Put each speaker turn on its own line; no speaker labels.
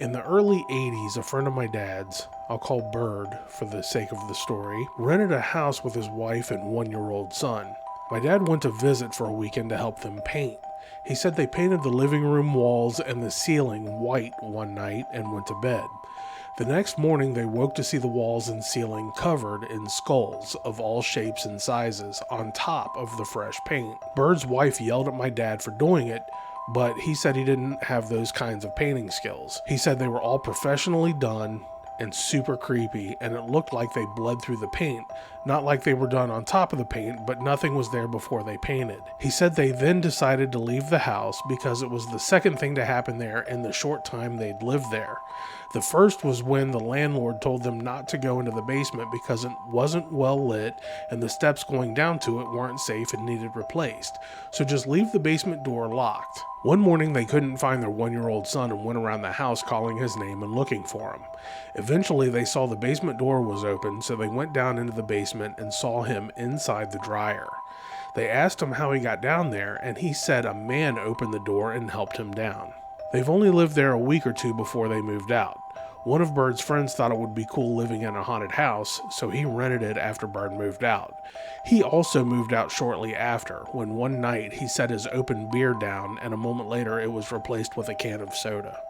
In the early 80s, a friend of my dad's, I'll call Bird for the sake of the story, rented a house with his wife and 1-year-old son. My dad went to visit for a weekend to help them paint. He said they painted the living room walls and the ceiling white one night and went to bed. The next morning, they woke to see the walls and ceiling covered in skulls of all shapes and sizes on top of the fresh paint. Bird's wife yelled at my dad for doing it, but he said he didn't have those kinds of painting skills. He said they were all professionally done and super creepy, and it looked like they bled through the paint. Not like they were done on top of the paint, but nothing was there before they painted. He said they then decided to leave the house because it was the second thing to happen there in the short time they'd lived there. The first was when the landlord told them not to go into the basement because it wasn't well lit and the steps going down to it weren't safe and needed replaced. So just leave the basement door locked. One morning they couldn't find their 1-year-old son and went around the house calling his name and looking for him. Eventually they saw the basement door was open, so they went down into the basement and saw him inside the dryer. They asked him how he got down there, and he said a man opened the door and helped him down. They've only lived there a week or two before they moved out. One of Bird's friends thought it would be cool living in a haunted house, so he rented it after Bird moved out. He also moved out shortly after, when one night he set his open beer down and a moment later it was replaced with a can of soda.